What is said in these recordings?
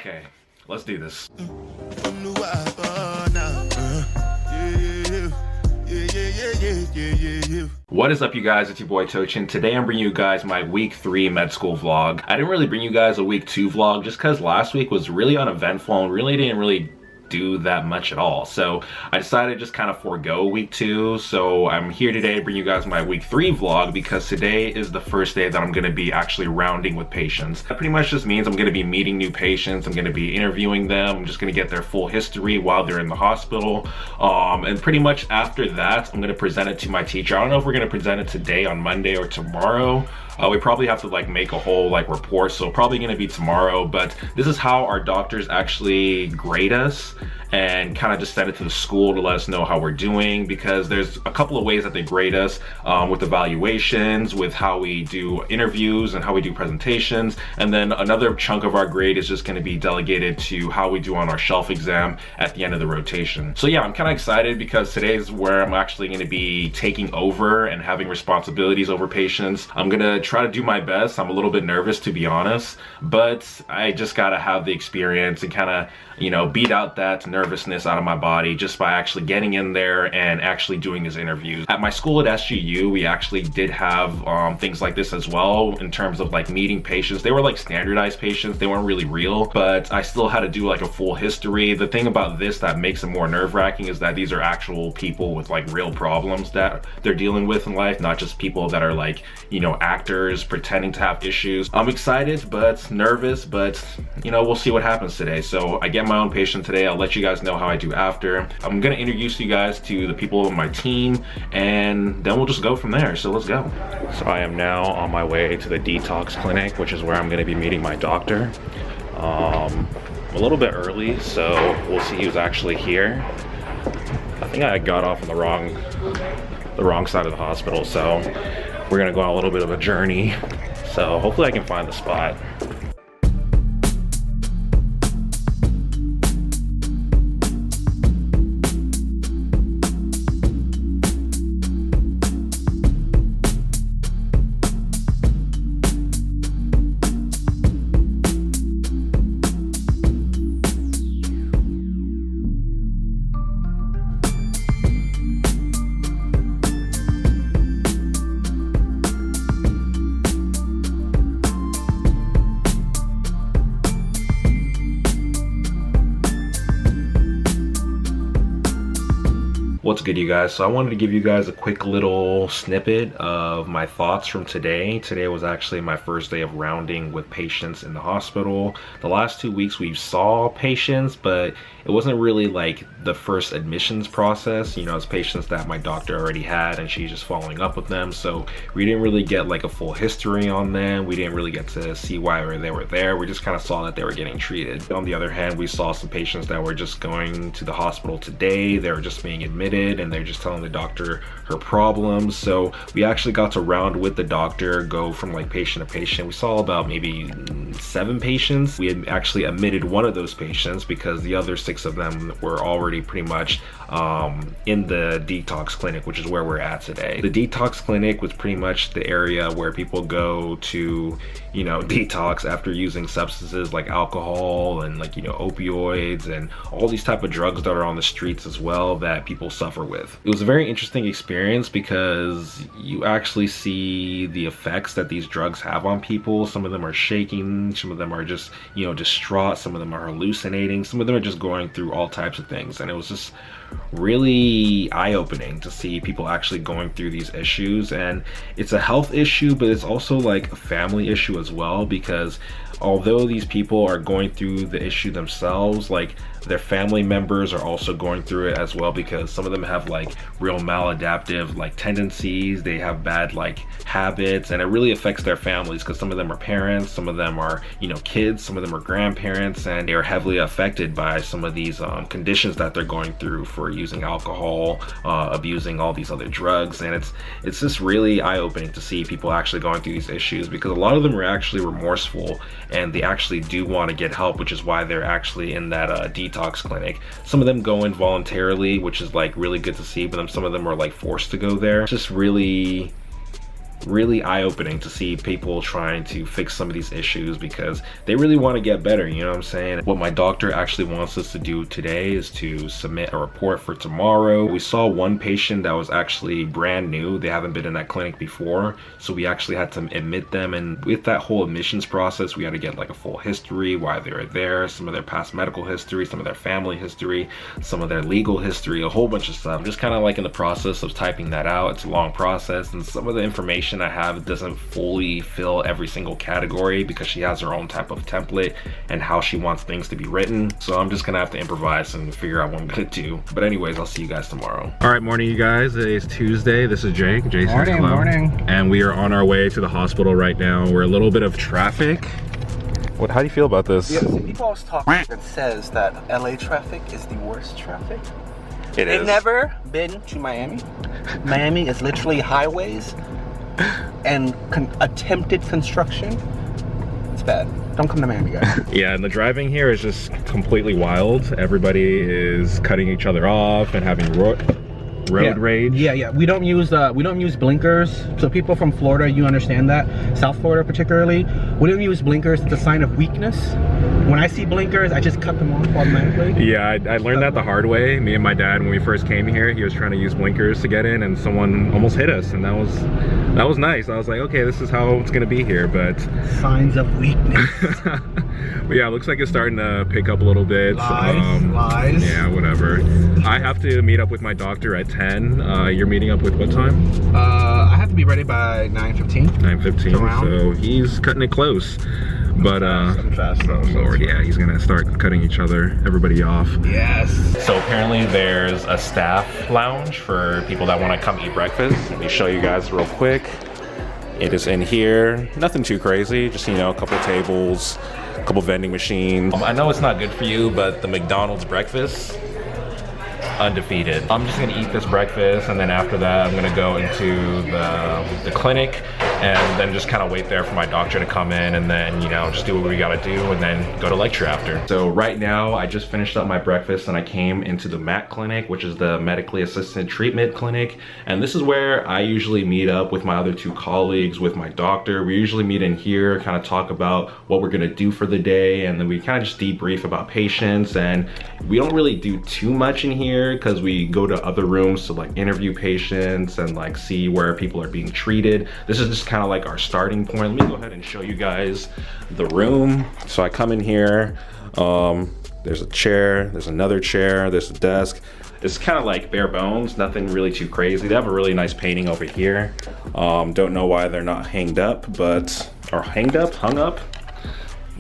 Okay, let's do this. What is up, you guys? It's your boy Tochi, and today I'm bringing you guys my week 3 med school vlog. I didn't really bring you guys a week 2 vlog just because last week was really uneventful and really didn't do that much at all. So I decided to just kind of forego week 2. So I'm here today to bring you guys my week 3 vlog because today is the first day that I'm going to be actually rounding with patients. That pretty much just means I'm going to be meeting new patients. I'm going to be interviewing them. I'm just going to get their full history while they're in the hospital. And pretty much after that, I'm going to present it to my teacher. I don't know if we're going to present it today on Monday or tomorrow. We probably have to make a whole report, so probably gonna be tomorrow. But this is how our doctors actually grade us and kind of just send it to the school to let us know how we're doing, because there's a couple of ways that they grade us, with evaluations, with how we do interviews and how we do presentations, and then another chunk of our grade is just going to be delegated to how we do on our shelf exam at the end of the rotation. So yeah, I'm kind of excited because today is where I'm actually going to be taking over and having responsibilities over patients. I'm gonna try to do my best. I'm a little bit nervous, to be honest, but I just gotta have the experience and kind of, you know, beat out that nervousness out of my body just by actually getting in there and actually doing these interviews. At my school at SGU, we actually did have things like this as well, in terms of meeting patients. They were standardized patients, they weren't really real, but I still had to do a full history. The thing about this that makes it more nerve-wracking is that these are actual people with real problems that they're dealing with in life, not just people that are you know, actors pretending to have issues. I'm excited but nervous, but you know, we'll see what happens today. So I get my own patient today. I'll let you guys know how I do after. I'm gonna introduce you guys to the people on my team, and then we'll just go from there. So let's go. So I am now on my way to the detox clinic, which is where I'm gonna be meeting my doctor. A little bit early, so we'll see who's actually here. I think I got off on the wrong side of the hospital, so we're gonna go on a little bit of a journey. So hopefully I can find the spot. What's good, you guys? So I wanted to give you guys a quick little snippet of my thoughts from today. Today was actually my first day of rounding with patients in the hospital. The last 2 weeks we saw patients, but it wasn't really the first admissions process. You know, it's patients that my doctor already had and she's just following up with them. So we didn't really get a full history on them. We didn't really get to see why they were there. We just kind of saw that they were getting treated. On the other hand, we saw some patients that were just going to the hospital today. They were just being admitted and they're just telling the doctor her problems. So we actually got to round with the doctor, go from patient to patient. We saw about maybe 7 patients. We had actually admitted one of those patients because the other 6 of them were already pretty much in the detox clinic, which is where we're at today. The detox clinic was pretty much the area where people go to, you know, detox after using substances like alcohol and you know, opioids and all these type of drugs that are on the streets as well that people suffer with. It was a very interesting experience because you actually see the effects that these drugs have on people. Some of them are shaking, some of them are just, you know, distraught, some of them are hallucinating, some of them are just going through all types of things. And it was just really eye-opening to see people actually going through these issues. And it's a health issue, but it's also a family issue as well, because although these people are going through the issue themselves, their family members are also going through it as well, because some of them have real maladaptive tendencies. They have bad habits, and it really affects their families because some of them are parents, some of them are, you know, kids, some of them are grandparents, and they are heavily affected by some of these conditions that they're going through for using alcohol, abusing all these other drugs. And it's just really eye-opening to see people actually going through these issues, because a lot of them are actually remorseful and they actually do want to get help, which is why they're actually in that detox clinic. Some of them go in voluntarily, which is really good to see, but then some of them are forced to go there. It's just really really eye-opening to see people trying to fix some of these issues because they really want to get better, you know what I'm saying? What my doctor actually wants us to do today is to submit a report for tomorrow. We saw one patient that was actually brand new. They haven't been in that clinic before, so we actually had to admit them, and with that whole admissions process, we had to get like a full history, why they were there, some of their past medical history, some of their family history, some of their legal history, a whole bunch of stuff. I'm just kind of like in the process of typing that out. It's a long process, and some of the information I have doesn't fully fill every single category because she has her own type of template and how she wants things to be written. So I'm just gonna have to improvise and figure out what I'm gonna do. But anyways, I'll see you guys tomorrow. All right, morning you guys. Today is Tuesday. This is Jake. Jason. Morning. And we are on our way to the hospital right now. We're a little bit of traffic. How do you feel about this? Yeah, people always talk that says that LA traffic is the worst traffic. It is. I've never been to Miami. Miami is literally highways and attempted construction. It's bad. Don't come to Miami, guys. Yeah, and the driving here is just completely wild. Everybody is cutting each other off and having road rage. Yeah. We don't use blinkers. So people from Florida, you understand that. South Florida particularly, we don't use blinkers. It's a sign of weakness. When I see blinkers, I just cut them off automatically. Yeah, I learned that the hard way. Me and my dad, when we first came here, he was trying to use blinkers to get in, and someone almost hit us, and that was nice. I was like, okay, this is how it's gonna be here. But signs of weakness. But yeah, it looks like it's starting to pick up a little bit. Lies. Yeah, whatever. I have to meet up with my doctor at 10. You're meeting up with what time? I have to be ready by 9:15. 9:15. So he's cutting it close. But I'm fast though. Lord, yeah, he's gonna start cutting everybody off. Yes. So apparently there's a staff lounge for people that want to come eat breakfast. Let me show you guys real quick. It is in here. Nothing too crazy. Just, you know, a couple tables, a couple vending machines. I know it's not good for you, but the McDonald's breakfast, undefeated. I'm just gonna eat this breakfast, and then after that I'm gonna go into the clinic and then just kind of wait there for my doctor to come in, and then, you know, just do what we gotta do and then go to lecture after. So right now I just finished up my breakfast and I came into the MAT clinic, which is the medically assisted treatment clinic, and this is where I usually meet up with my other two colleagues, with my doctor. We usually meet in here, kind of talk about what we're gonna do for the day, and then we kind of just debrief about patients. And we don't really do too much in here because we go to other rooms to like interview patients and like see where people are being treated. This is just kind of like our starting point. Let me go ahead and show you guys the room. So I come in here, there's a chair, there's another chair, there's a desk. It's kind of like bare bones, nothing really too crazy. They have a really nice painting over here. Don't know why they're not hung up.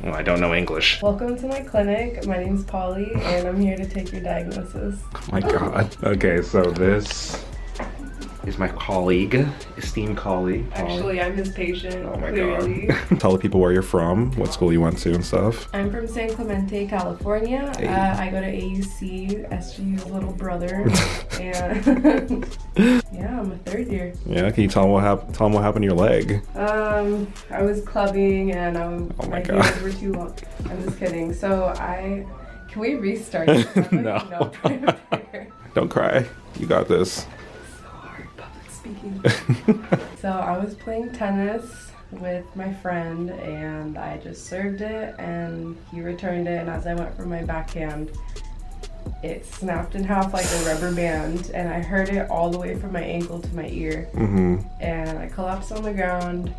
Well, I don't know English. Welcome to my clinic. My name's Polly, and I'm here to take your diagnosis. Oh my God. Okay, so this is my colleague, esteemed colleague. Actually, I'm his patient. Oh my clearly. God. Tell the people where you're from, what school you went to and stuff. I'm from San Clemente, California. Hey. I go to AUC, SGU's little brother, and yeah, I'm a third year. Yeah, can you tell them what happened to your leg? I was clubbing, and Oh my my God. heels were too long. I'm just kidding. So can we restart this? I'm like, No. prepared. Don't cry. You got this. So I was playing tennis with my friend, and I just served it and he returned it, and as I went for my backhand, it snapped in half like a rubber band, and I heard it all the way from my ankle to my ear. And I collapsed on the ground,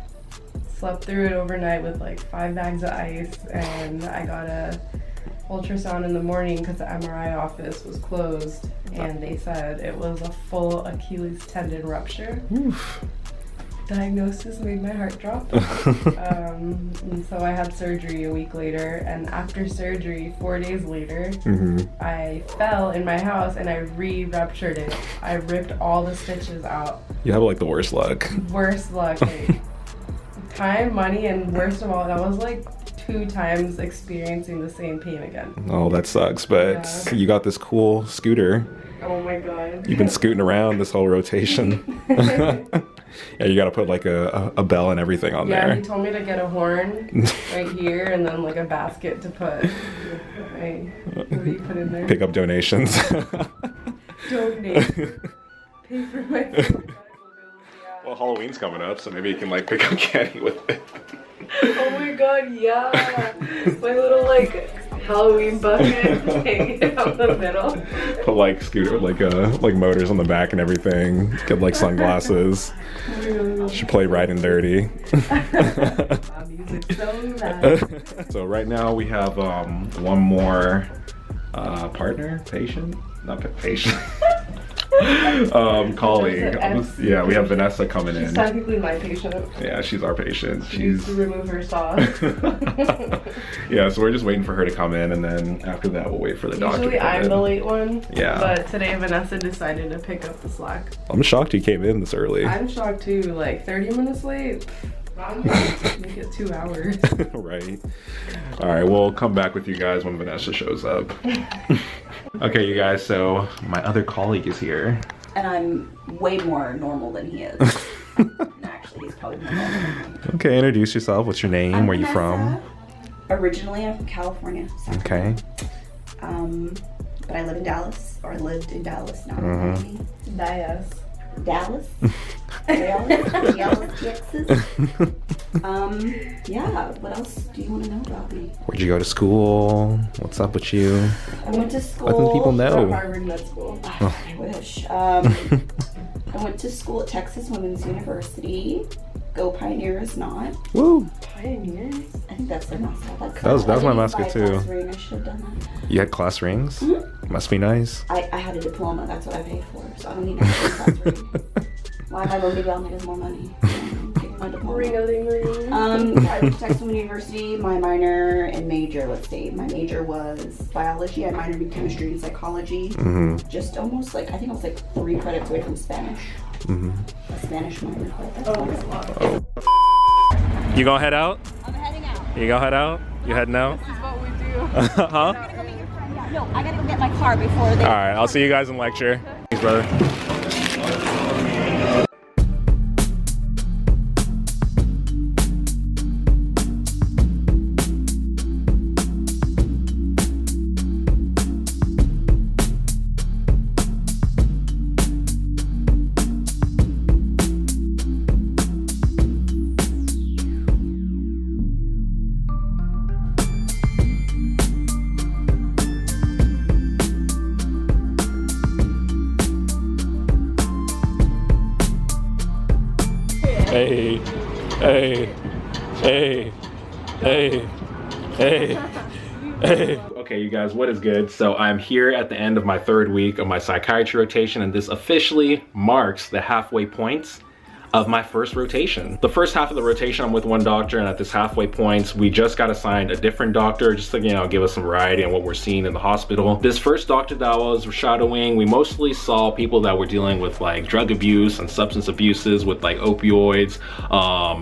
slept through it overnight with like 5 bags of ice, and I got a ultrasound in the morning because the MRI office was closed, and they said it was a full Achilles tendon rupture. Oof. Diagnosis made my heart drop. And so I had surgery a week later, and after surgery, 4 days later, I fell in my house and I re-ruptured it. I ripped all the stitches out. You have like the worst luck. Worst luck. Like, time, money, and worst of all, that was like 2 times experiencing the same pain again. Oh, that sucks, but Yeah. you got this cool scooter. Oh my God. You've been scooting around this whole rotation. Yeah, you gotta put like a bell and everything on Yeah, there. he told me to get a horn right here, and then like a basket to put. What do you put in there? Pick up donations. Donate. Pay for my Well, Halloween's coming up, so maybe you can like pick up candy with it. Oh my god, yeah. My little like Halloween bucket hanging out the middle. Put like scooter, like motors on the back and everything. Get like sunglasses. Should play Riding Dirty. Music's so loud. So right now we have one more patient. Colleague. Yeah, we have Vanessa coming She's in. technically my patient. Yeah, she's our patient. She needs to remove her sauce. Yeah, so we're just waiting for her to come in, and then after that we'll wait for the doctor. Usually I'm the late one. Yeah. But today Vanessa decided to pick up the slack. I'm shocked you came in this early. I'm shocked too. Like 30 minutes late. Make it 2 hours. Right. All right, we'll come back with you guys when Vanessa shows up. Okay, you guys, so my other colleague is here. And I'm way more normal than he is. Actually, he's probably more normal than me. Okay, introduce yourself. What's your name? I'm Where you Vanessa. from? Originally, I'm from California. Okay. But I live in Dallas, or I lived in Dallas now. Dallas. Dallas, Texas. Yeah, what else do you want to know about me? Where'd you go to school? What's up with you? I went to school. Letting people know. Harvard Med School. I wish. I went to school at Texas Women's University. Go Pioneers, not. Woo! Pioneers? I think that's their mascot. That was my mascot I too. ring. I should have done that. You had class rings? Mm-hmm. Must be nice. I had a diploma. That's what I paid for, so I don't need a class ring. Why am I going to be able to get more money? Taking my diploma. Ring-a-ling-ling. I went to Texas Women's University. My minor and major, let's see. My major was biology. I minored in chemistry and psychology. Mm-hmm. Just almost like, I think I was like 3 credits away from Spanish. Mm-hmm. A Spanish minor. Oh. You gonna head out? I'm heading out. You gonna head out? You heading out? This is what we do. Huh? Yeah, no, I gotta go get my car before they... Alright, I'll see you guys in lecture. Thanks, brother. Hey, hey, hey, hey, hey, hey. Okay, you guys, what is good? So I'm here at the end of my 3rd week of my psychiatry rotation, and this officially marks the halfway point of my first rotation. The first half of the rotation, I'm with one doctor, and at this halfway point, we just got assigned a different doctor just to, you know, give us some variety on what we're seeing in the hospital. This first doctor that I was shadowing, we mostly saw people that were dealing with like drug abuse and substance abuses with like opioids,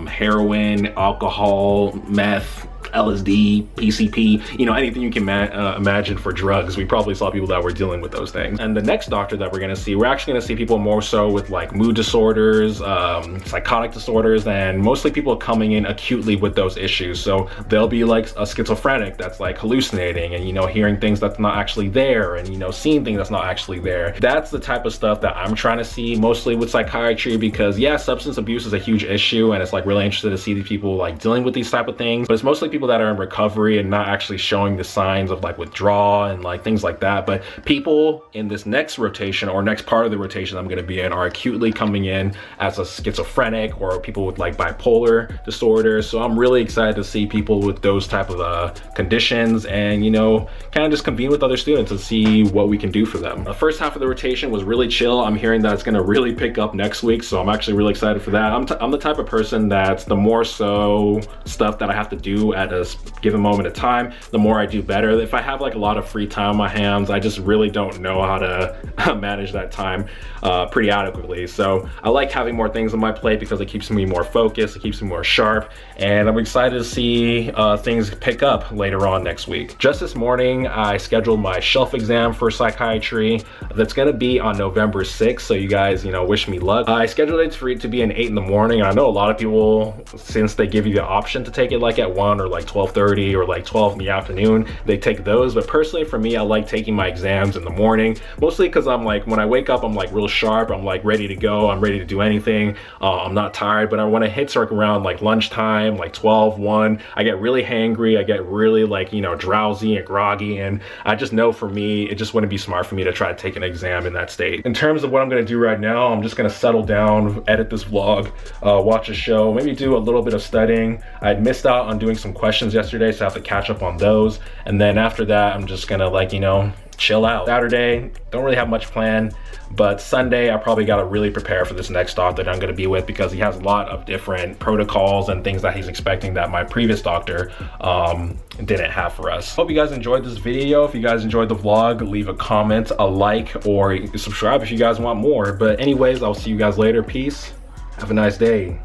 heroin, alcohol, meth, LSD, PCP, you know, anything you can imagine for drugs. We probably saw people that were dealing with those things. And the next doctor that we're gonna see, we're actually gonna see people more so with like mood disorders, psychotic disorders, and mostly people coming in acutely with those issues. So they'll be like a schizophrenic that's like hallucinating and, you know, hearing things that's not actually there and, you know, seeing things that's not actually there. That's the type of stuff that I'm trying to see mostly with psychiatry, because yeah, substance abuse is a huge issue, and it's like really interesting to see these people like dealing with these type of things, but it's mostly people that are in recovery and not actually showing the signs of like withdrawal and like things like that. But people in this next rotation or next part of the rotation I'm going to be in are acutely coming in as a schizophrenic or people with like bipolar disorder. So I'm really excited to see people with those type of conditions and, you know, kind of just convene with other students and see what we can do for them. The first half of the rotation was really chill. I'm hearing that it's going to really pick up next week, so I'm actually really excited for that. I'm the type of person that's the more so stuff that I have to do at a given moment of time, the more I do better. If I have like a lot of free time on my hands, I just really don't know how to manage that time pretty adequately. So I like having more things on my plate because it keeps me more focused, it keeps me more sharp, and I'm excited to see things pick up later on next week. Just this morning, I scheduled my shelf exam for psychiatry. That's gonna be on November 6th, so you guys, you know, wish me luck. I scheduled it for it to be at 8 in the morning, and I know a lot of people, since they give you the option to take it like at 1 or like 12:30 or like 12 in the afternoon, they take those. But personally for me, I like taking my exams in the morning, mostly because I'm like, when I wake up, I'm like real sharp, I'm like ready to go, I'm ready to do anything. I'm not tired. But when it hits like around like lunchtime, like 12, 1, I get really hangry, I get really like, you know, drowsy and groggy, and I just know for me, it just wouldn't be smart for me to try to take an exam in that state. In terms of what I'm gonna do right now, I'm just gonna settle down, edit this vlog, watch a show, maybe do a little bit of studying. I had missed out on doing some questions yesterday, so I have to catch up on those. And then after that, I'm just gonna like, you know, chill out. Saturday, don't really have much planned, but Sunday, I probably gotta really prepare for this next doctor that I'm gonna be with, because he has a lot of different protocols and things that he's expecting that my previous doctor didn't have for us. Hope you guys enjoyed this video. If you guys enjoyed the vlog, leave a comment, a like, or subscribe if you guys want more. But anyways, I'll see you guys later. Peace. Have a nice day.